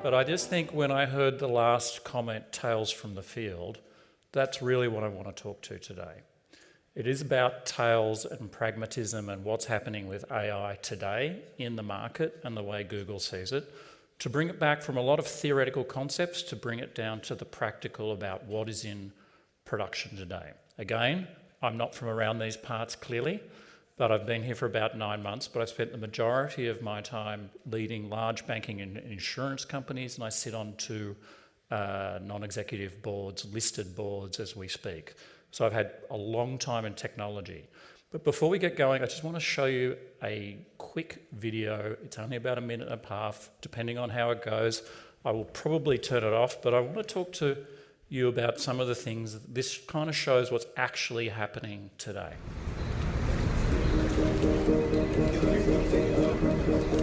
But I just think when I heard the last comment, Tales from the Field, that's really what I want to talk to today. It is about tales and pragmatism and what's happening with AI today in the market and the way Google sees it, to bring it back from a lot of theoretical concepts to bring it down to the practical about what is in production today. Again, I'm not from around these parts clearly, but I've been here for about 9 months, but I've spent the majority of my time leading large banking and insurance companies, and I sit on 2 non-executive boards, listed boards as we speak. So I've had a long time in technology. But before we get going, I just want to show you a quick video. It's only about 1.5 minutes, depending on how it goes. I will probably turn it off, but I want to talk to you about some of the things. This kind of shows what's actually happening today.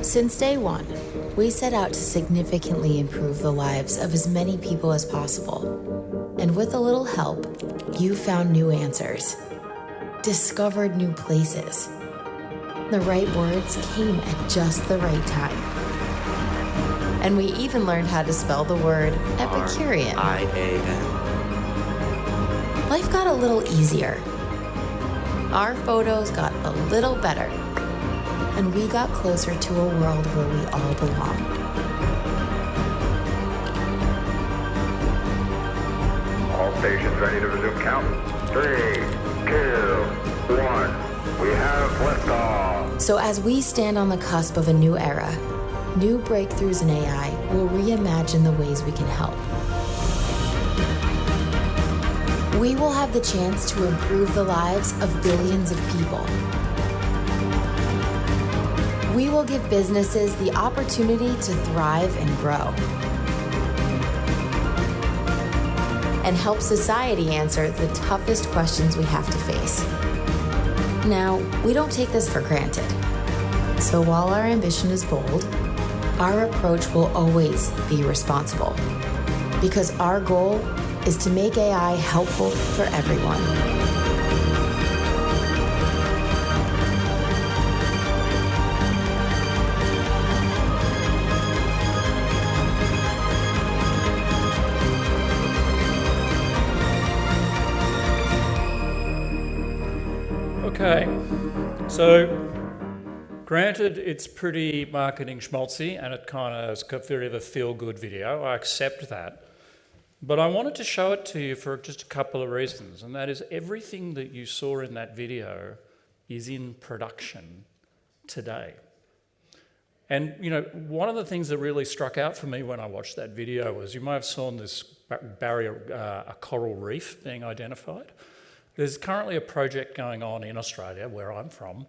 Since day one, we set out to significantly improve the lives of as many people as possible. And with a little help, you found new answers, discovered new places. The right words came at just the right time. And we even learned how to spell the word Epicurean. R-I-A-N. Life got a little easier. Our photos got a little better. And we got closer to a world where we all belong. All stations ready to resume count. 3, 2, 1. We have liftoff. So as we stand on the cusp of a new era, new breakthroughs in AI will reimagine the ways we can help. We will have the chance to improve the lives of billions of people. We will give businesses the opportunity to thrive and grow. And help society answer the toughest questions we have to face. Now, we don't take this for granted. So while our ambition is bold, our approach will always be responsible. Because our goal is to make AI helpful for everyone. Okay, so granted it's pretty marketing schmaltzy and it kind of is a bit of a feel-good video, I accept that. But I wanted to show it to you for just a couple of reasons, and that is everything that you saw in that video is in production today. And you know, one of the things that really struck out for me when I watched that video was, you may have seen this barrier, a coral reef being identified. There's currently a project going on in Australia, where I'm from,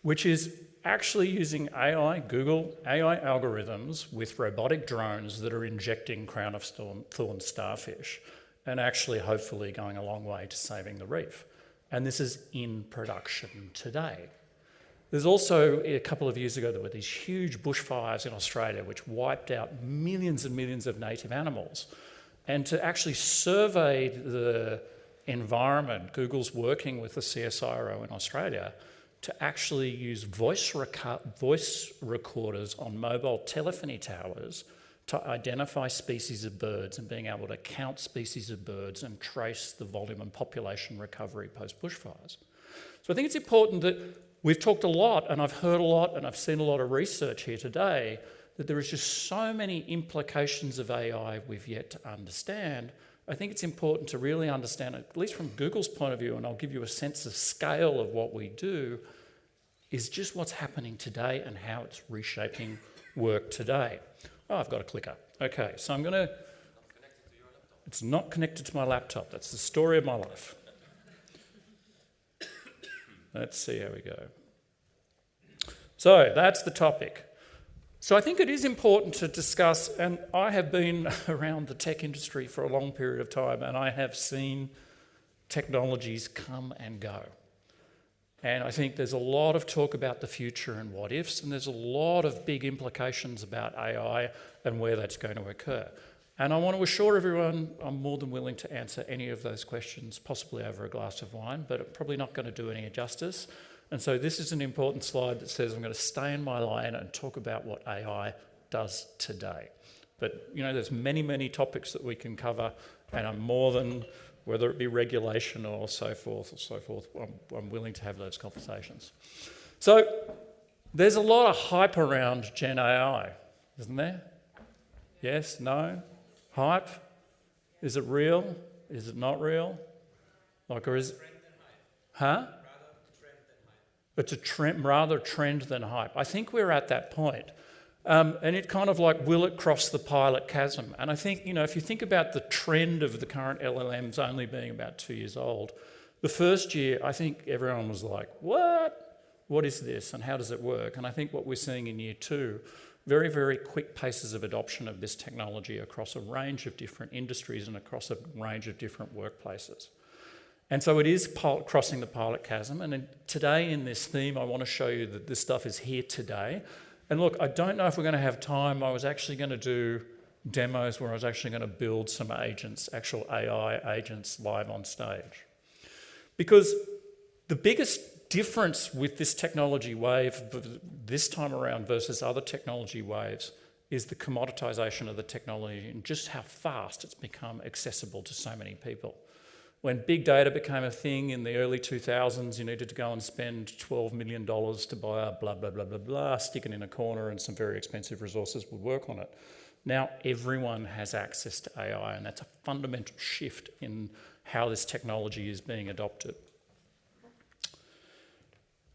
which is actually using AI, Google AI algorithms with robotic drones that are injecting crown of thorn starfish and actually hopefully going a long way to saving the reef. And this is in production today. There's also, a couple of years ago, there were these huge bushfires in Australia which wiped out millions and millions of native animals. And to actually survey the environment, Google's working with the CSIRO in Australia to actually use voice recorders on mobile telephony towers to identify species of birds and being able to count species of birds and trace the volume and population recovery post-bushfires. So I think it's important that we've talked a lot, and I've heard a lot, and I've seen a lot of research here today, that there is just so many implications of AI we've yet to understand. I think it's important to really understand, at least from Google's point of view, and I'll give you a sense of scale of what we do, is just what's happening today and how it's reshaping work today. Oh, I've got a clicker. Okay, so I'm going to... It's not connected to my laptop. That's the story of my life. Let's see how we go. So that's the topic. So I think it is important to discuss, and I have been around the tech industry for a long period of time, and I have seen technologies come and go. And I think there's a lot of talk about the future and what ifs, and there's a lot of big implications about AI and where that's going to occur. And I want to assure everyone I'm more than willing to answer any of those questions, possibly over a glass of wine, but I'm probably not going to do any justice. And so this is an important slide that says I'm going to stay in my lane and talk about what AI does today. But, you know, there's many, many topics that we can cover, and I'm more than, whether it be regulation or so forth, I'm willing to have those conversations. So there's a lot of hype around Gen AI, isn't there? Yes? No? Hype? Is it real? Is it not real? Like, or is it? Huh? It's a trend, rather trend than hype. I think we're at that point. And it kind of like, will it cross the pilot chasm? And I think, you know, if you think about the trend of the current LLMs only being about 2 years old, the first year, I think everyone was like, what? What is this and how does it work? And I think what we're seeing in year 2, very, very quick paces of adoption of this technology across a range of different industries and across a range of different workplaces. And so it is crossing the pilot chasm. And today in this theme, I want to show you that this stuff is here today. And look, I don't know if we're going to have time. I was actually going to do demos where I was actually going to build some agents, actual AI agents live on stage. Because the biggest difference with this technology wave this time around versus other technology waves is the commoditization of the technology and just how fast it's become accessible to so many people. When big data became a thing in the early 2000s, you needed to go and spend $12 million to buy a blah, blah, blah, blah, blah, stick it in a corner and some very expensive resources would work on it. Now everyone has access to AI, and that's a fundamental shift in how this technology is being adopted.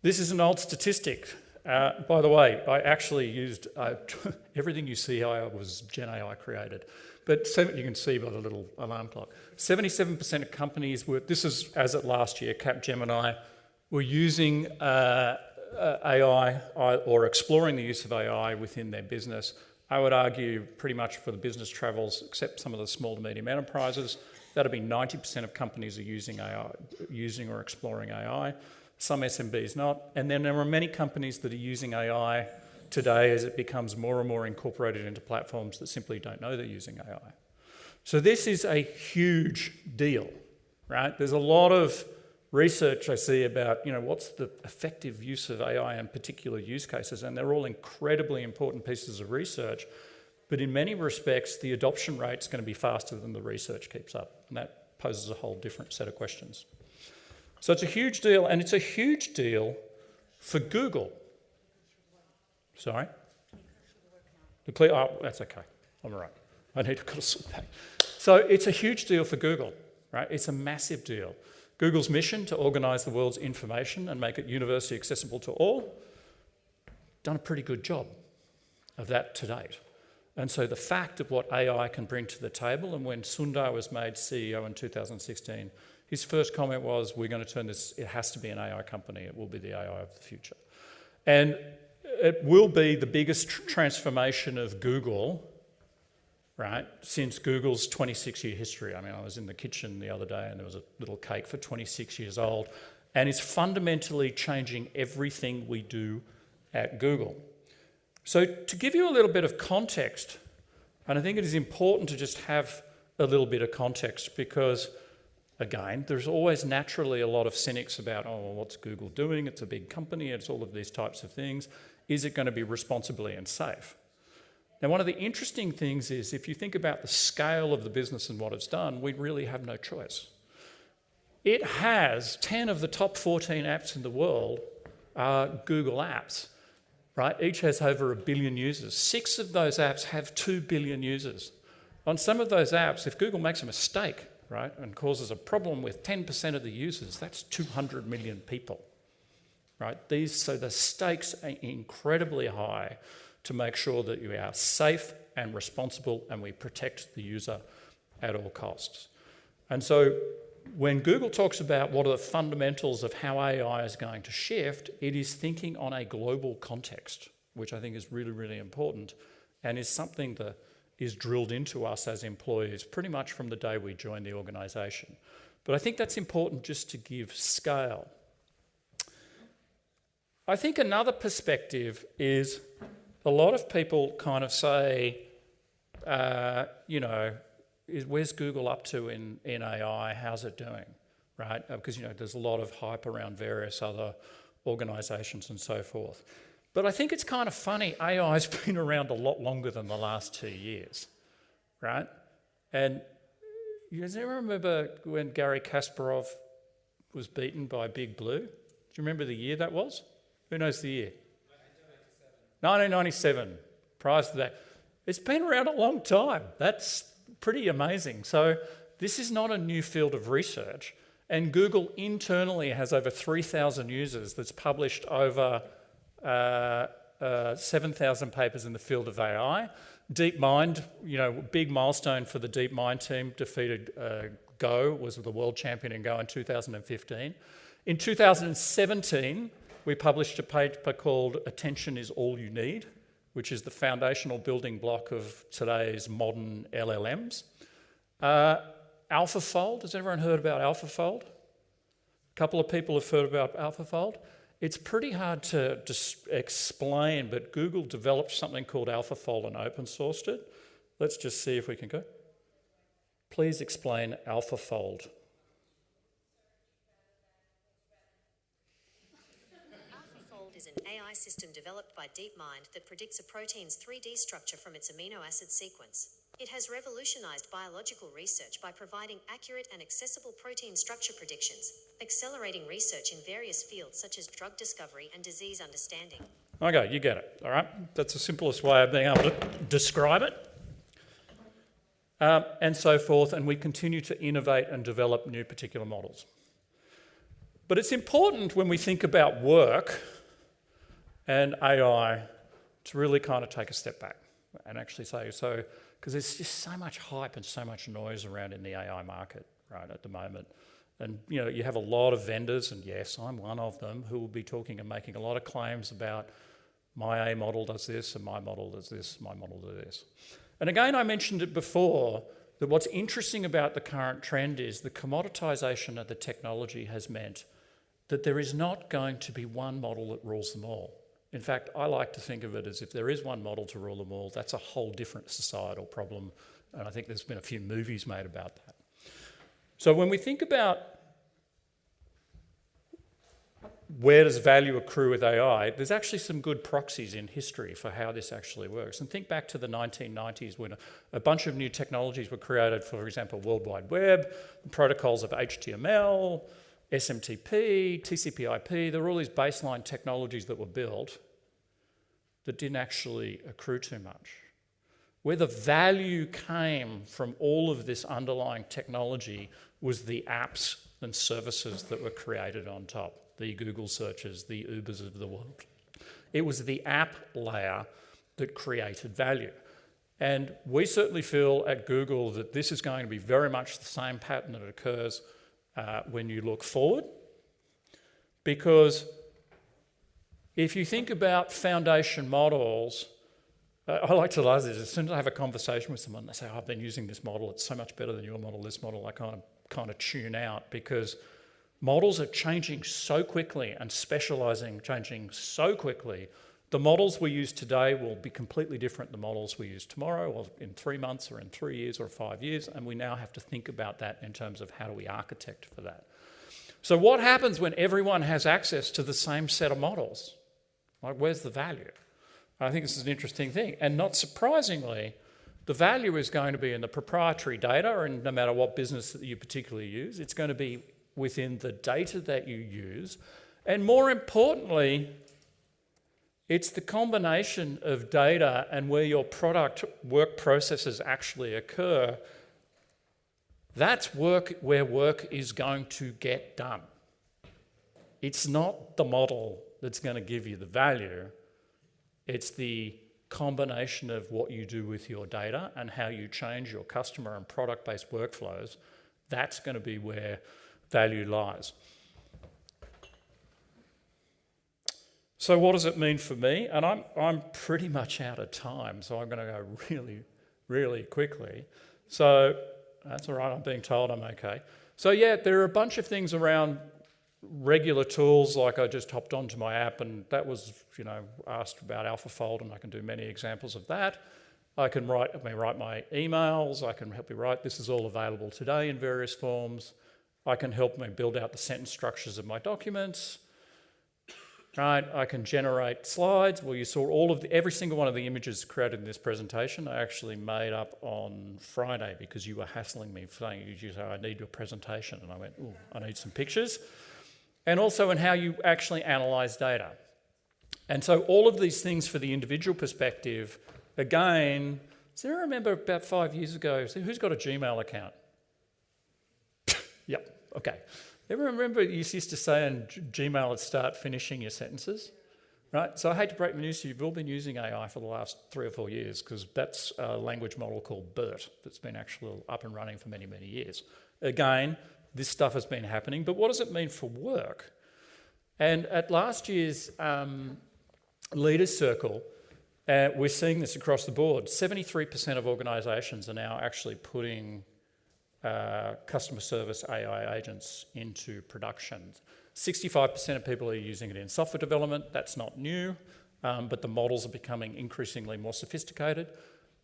This is an old statistic. By the way, I actually used everything you see here was Gen AI created. But you can see by the little alarm clock. 77% of companies were, this is as of last year, Capgemini, were using AI or exploring the use of AI within their business. I would argue pretty much for the business travels, except some of the small to medium enterprises, that'd be 90% of companies are using AI, using or exploring AI. Some SMBs not. And then there are many companies that are using AI today as it becomes more and more incorporated into platforms that simply don't know they're using AI. So this is a huge deal, right? There's a lot of research I see about, you know, what's the effective use of AI in particular use cases, and they're all incredibly important pieces of research, but in many respects, the adoption rate's going to be faster than the research keeps up, and that poses a whole different set of questions. So it's a huge deal, and it's a huge deal for Google. Sorry? Oh, that's okay. I'm all right. I need to cut a slip back. So it's a huge deal for Google, right? It's a massive deal. Google's mission to organise the world's information and make it universally accessible to all, done a pretty good job of that to date. And so the fact of what AI can bring to the table, and when Sundar was made CEO in 2016, his first comment was, we're going to turn this, it has to be an AI company, it will be the AI of the future. And it will be the biggest transformation of Google, right, since Google's 26-year history. I mean, I was in the kitchen the other day and there was a little cake for 26 years old, and it's fundamentally changing everything we do at Google. So to give you a little bit of context, and I think it is important to just have a little bit of context because, again, there's always naturally a lot of cynics about, oh, well, what's Google doing? It's a big company, it's all of these types of things. Is it going to be responsibly and safe? Now, one of the interesting things is if you think about the scale of the business and what it's done, we really have no choice. It has 10 of the top 14 apps in the world are Google apps, right? Each has over 1 billion users. 6 of those apps have 2 billion users. On some of those apps, if Google makes a mistake, right, and causes a problem with 10% of the users, that's 200 million people. Right? So the stakes are incredibly high to make sure that you are safe and responsible and we protect the user at all costs. And so when Google talks about what are the fundamentals of how AI is going to shift, it is thinking on a global context, which I think is really, really important and is something that is drilled into us as employees pretty much from the day we join the organisation. But I think that's important just to give scale. I think another perspective is a lot of people kind of say, you know, where's Google up to in AI? How's it doing, right? Because, you know, there's a lot of hype around various other organisations and so forth. But I think it's kind of funny, AI's been around a lot longer than the last 2 years, right? And you guys ever remember when Garry Kasparov was beaten by Big Blue? Do you remember the year that was? Who knows the year? 1997. Prior to that. It's been around a long time. That's pretty amazing. So this is not a new field of research. And Google internally has over 3,000 users that's published over 7,000 papers in the field of AI. DeepMind, big milestone for the DeepMind team, defeated Go, was the world champion in Go in 2015. In 2017, we published a paper called Attention is All You Need, which is the foundational building block of today's modern LLMs. AlphaFold, has everyone heard about AlphaFold? A couple of people have heard about AlphaFold. It's pretty hard to explain, but Google developed something called AlphaFold and open sourced it. Let's just see if we can go. Please explain AlphaFold. AlphaFold is an AI system developed by DeepMind that predicts a protein's 3D structure from its amino acid sequence. It has revolutionized biological research by providing accurate and accessible protein structure predictions, accelerating research in various fields such as drug discovery and disease understanding. Okay, you get it, all right? That's the simplest way of being able to describe it. And so forth, and we continue to innovate and develop new particular models. But it's important when we think about work and AI to really kind of take a step back and actually say, so, because there's just so much hype and so much noise around in the AI market, right, at the moment. And, you have a lot of vendors, and yes, I'm one of them, who will be talking and making a lot of claims about my A model does this, and my model does this, my model does this. And again, I mentioned it before, that what's interesting about the current trend is the commoditization of the technology has meant that there is not going to be one model that rules them all. In fact, I like to think of it as if there is one model to rule them all, that's a whole different societal problem. And I think there's been a few movies made about that. So when we think about where does value accrue with AI, there's actually some good proxies in history for how this actually works. And think back to the 1990s when a bunch of new technologies were created, for example, World Wide Web, the protocols of HTML, SMTP, TCP/IP. There were all these baseline technologies that were built that didn't actually accrue too much. Where the value came from all of this underlying technology was the apps and services that were created on top, the Google searches, the Ubers of the world. It was the app layer that created value. And we certainly feel at Google that this is going to be very much the same pattern that occurs when you look forward. Because if you think about foundation models, I like to realize this, as soon as I have a conversation with someone, they say, oh, I've been using this model, it's so much better than your model, this model, I kind of tune out, because models are changing so quickly and specializing, changing so quickly. The models we use today will be completely different than the models we use tomorrow or in 3 months or in 3 years or 5 years, and we now have to think about that in terms of how do we architect for that. So what happens when everyone has access to the same set of models? Like, where's the value? I think this is an interesting thing. And not surprisingly, the value is going to be in the proprietary data, and no matter what business that you particularly use, it's going to be within the data that you use. And more importantly, it's the combination of data and where your product work processes actually occur. That's where work is going to get done. It's not the model that's going to give you the value. It's the combination of what you do with your data and how you change your customer and product-based workflows. That's going to be where value lies. So what does it mean for me? And I'm pretty much out of time, so I'm going to go really, really quickly. So that's all right, I'm being told I'm okay. So yeah, there are a bunch of things around regular tools, like I just hopped onto my app and that was, asked about AlphaFold, and I can do many examples of that. I can write my emails, I can help you write. This is all available today in various forms. I can help me build out the sentence structures of my documents. right? I can generate slides. Well, you saw every single one of the images created in this presentation I actually made up on Friday because you were hassling me saying, you say, I need your presentation. And I went, oh, I need some pictures. And also in how you actually analyse data. And so all of these things for the individual perspective, again, so I remember about 5 years ago, so who's got a Gmail account? Yep, okay. Ever remember you used to say in Gmail it'd start finishing your sentences? Right? So I hate to break the news to you, you've all been using AI for the last 3 or 4 years because that's a language model called BERT that's been actually up and running for many, many years. Again, this stuff has been happening, but what does it mean for work? And at last year's Leaders Circle, we're seeing this across the board. 73% of organisations are now actually putting customer service AI agents into production. 65% of people are using it in software development. That's not new, but the models are becoming increasingly more sophisticated.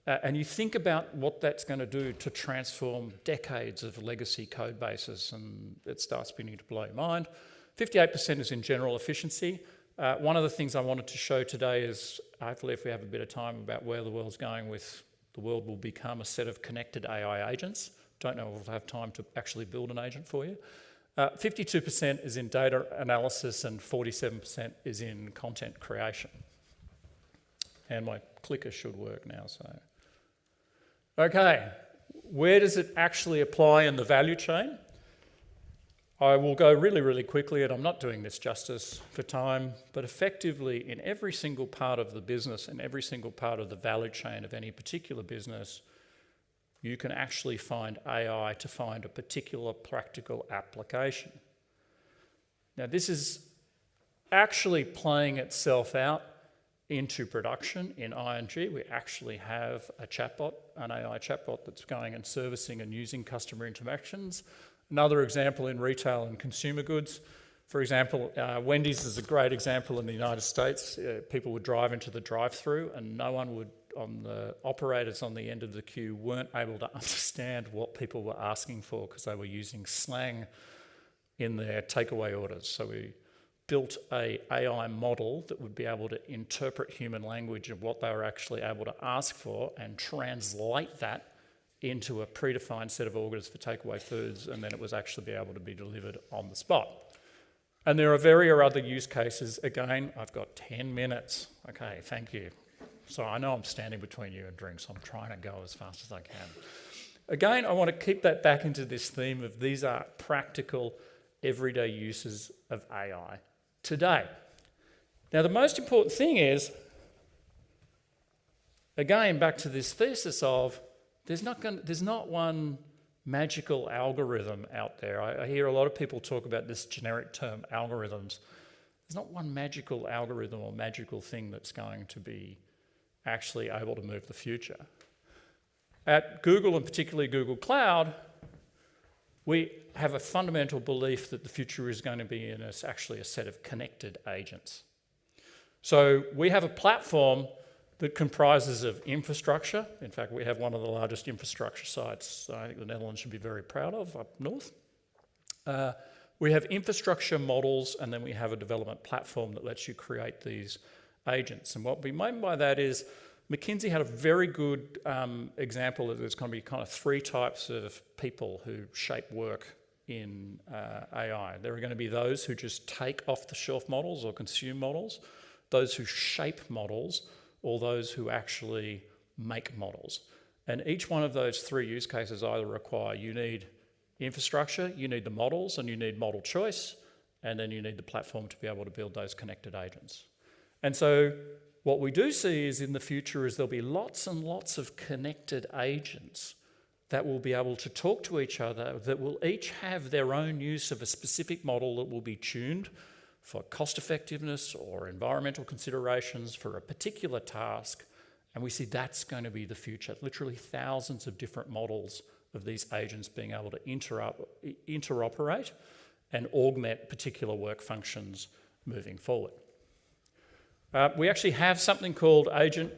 And you think about what that's going to do to transform decades of legacy code bases, and it starts beginning to blow your mind. 58% is in general efficiency. One of the things I wanted to show today is, hopefully if we have a bit of time, about where the world's going with the world will become a set of connected AI agents. Don't know if we'll have time to actually build an agent for you. 52% is in data analysis and 47% is in content creation. And my clicker should work now, so. Okay, where does it actually apply in the value chain? I will go really, really quickly, and I'm not doing this justice for time, but effectively in every single part of the business and every single part of the value chain of any particular business, you can actually find AI to find a particular practical application. Now, this is actually playing itself out into production in ING. We actually have a chatbot, an AI chatbot that's going and servicing and using customer interactions. Another example in retail and consumer goods. For example, Wendy's is a great example in the United States. People would drive into the drive-through and no one would, the operators on the end of the queue weren't able to understand what people were asking for because they were using slang in their takeaway orders. So we built an AI model that would be able to interpret human language of what they were actually able to ask for and translate that into a predefined set of orders for takeaway foods, and then it was actually be able to be delivered on the spot. And there are various other use cases. Again, I've got 10 minutes. Okay, thank you. So I know I'm standing between you and drinks. I'm trying to go as fast as I can. Again, I want to keep that back into this theme of these are practical, everyday uses of AI today. Now, the most important thing is, again, back to this thesis of there's not one magical algorithm out there. I hear a lot of people talk about this generic term, algorithms. There's not one magical algorithm or magical thing that's going to be actually able to move the future. At Google, and particularly Google Cloud, we have a fundamental belief that the future is going to be in actually a set of connected agents. So we have a platform that comprises of infrastructure. In fact, we have one of the largest infrastructure sites I think the Netherlands should be very proud of up north. We have infrastructure models, and then we have a development platform that lets you create these agents. And what we mean by that is McKinsey had a very good example that there's going to be kind of 3 types of people who shape work in AI. There are going to be those who just take off-the-shelf models or consume models, those who shape models, or those who actually make models. And each one of those 3 use cases either require you need infrastructure, you need the models, and you need model choice, and then you need the platform to be able to build those connected agents. And so what we do see is in the future is there'll be lots and lots of connected agents that will be able to talk to each other, that will each have their own use of a specific model that will be tuned for cost effectiveness or environmental considerations for a particular task. And we see that's going to be the future. Literally thousands of different models of these agents being able to interoperate and augment particular work functions moving forward. We actually have something called Agent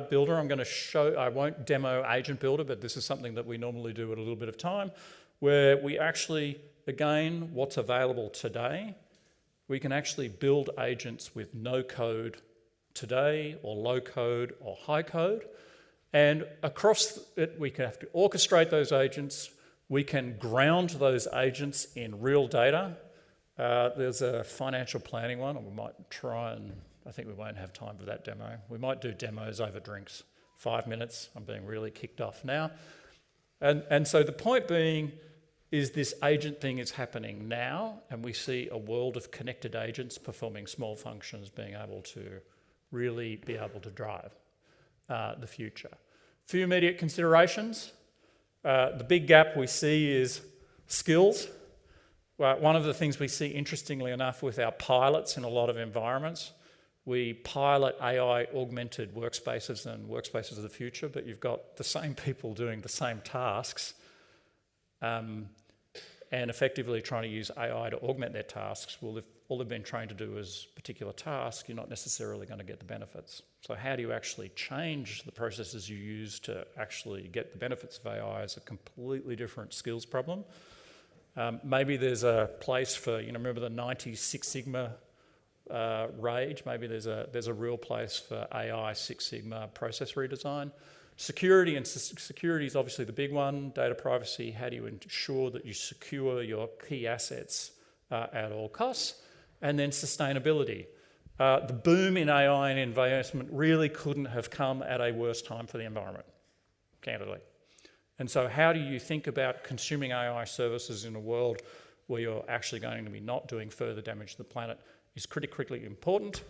Builder. I'm going to show, I won't demo Agent Builder, but this is something that we normally do at a little bit of time, where we actually, again, what's available today we can actually build agents with no code today, or low code, or high code. And across it, we can have to orchestrate those agents. We can ground those agents in real data. There's a financial planning one, and we might try and, I think we won't have time for that demo. We might do demos over drinks. 5 minutes, I'm being really kicked off now. And so the point being is this agent thing is happening now, and we see a world of connected agents performing small functions being able to really be able to drive the future. Few immediate considerations. The big gap we see is skills. One of the things we see, interestingly enough, with our pilots in a lot of environments, we pilot AI-augmented workspaces and workspaces of the future, but you've got the same people doing the same tasks and effectively trying to use AI to augment their tasks. Well, if all they've been trained to do is a particular task, you're not necessarily going to get the benefits. So how do you actually change the processes you use to actually get the benefits of AI is a completely different skills problem. Maybe there's a place for, remember the 90s Six Sigma rage? Maybe there's a real place for AI Six Sigma process redesign. Security is obviously the big one. Data privacy, how do you ensure that you secure your key assets at all costs? And then sustainability. The boom in AI and investment really couldn't have come at a worse time for the environment, candidly. And so how do you think about consuming AI services in a world where you're actually going to be not doing further damage to the planet is critically important.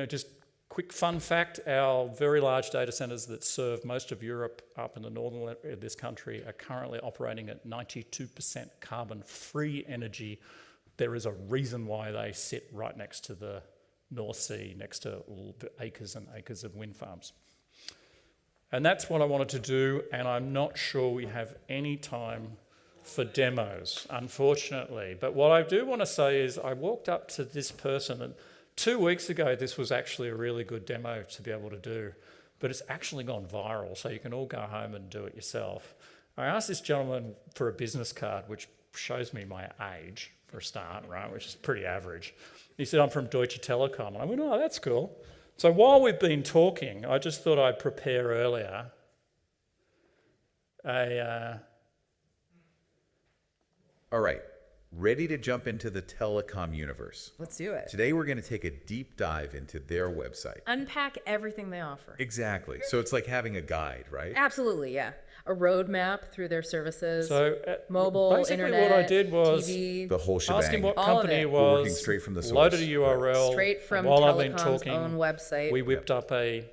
Just quick fun fact, our very large data centres that serve most of Europe up in the northern area of this country are currently operating at 92% carbon-free energy. There is a reason why they sit right next to the North Sea, next to acres and acres of wind farms. And that's what I wanted to do, and I'm not sure we have any time for demos, unfortunately. But what I do want to say is I walked up to this person, and 2 weeks ago this was actually a really good demo to be able to do, but it's actually gone viral, so you can all go home and do it yourself. I asked this gentleman for a business card, which shows me my age for a start, right, which is pretty average. He said, I'm from Deutsche Telekom. And I went, oh, that's cool. So while we've been talking, I just thought I'd prepare earlier All right, ready to jump into the telecom universe. Let's do it. Today we're going to take a deep dive into their website. Unpack everything they offer. Exactly. So it's like having a guide, right? Absolutely, yeah. A roadmap through their services. So mobile, basically internet, what I did was TV. The whole shebang. ask him what All of company it. it We're was, working straight from the source. loaded a URL, Straight from and while I've been Telecom's talking, own website. we whipped up a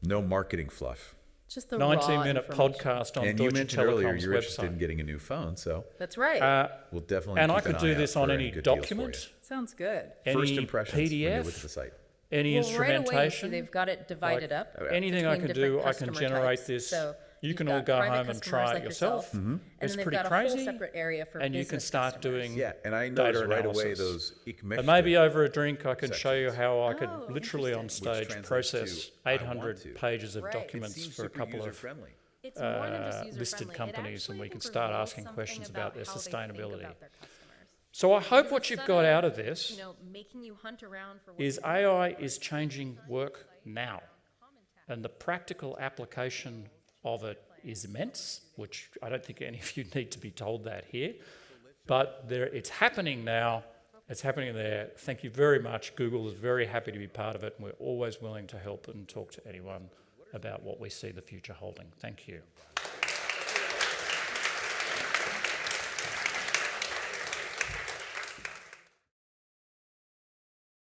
No marketing fluff. Just the raw 90-minute information. podcast on And you Deutsche mentioned earlier Telekom's you're interested in website. getting a new phone, so That's right. we'll definitely And keep I could an do eye this out on for any good deals for document, Sounds good. you. First any impressions when you look at the PDF, site. any Well, right away, you see instrumentation. they've got it divided up. Anything I between can different do, I can customer generate types. this. So You you've can got all go private home and customers try it like yourself. And It's then they've pretty got a crazy. whole separate area for And you can business start customers. doing Yeah, and I data noticed right away analysis. those And maybe over a drink, I can show you sections. how I could Oh, literally on interesting. stage translates process to, "I want 800 to." pages of Right. It documents seems for a super couple of user-friendly. It's more than just user-friendly. listed It companies, and actually we can start reveals asking something questions about their how they think sustainability. about their customers. So I hope Because what you've instead got of, out of this making you hunt around for what is you AI is changing work now. And the practical application of it is immense, which I don't think any of you need to be told that here. But it's happening now. It's happening there. Thank you very much. Google is very happy to be part of it, and we're always willing to help and talk to anyone about what we see the future holding. Thank you.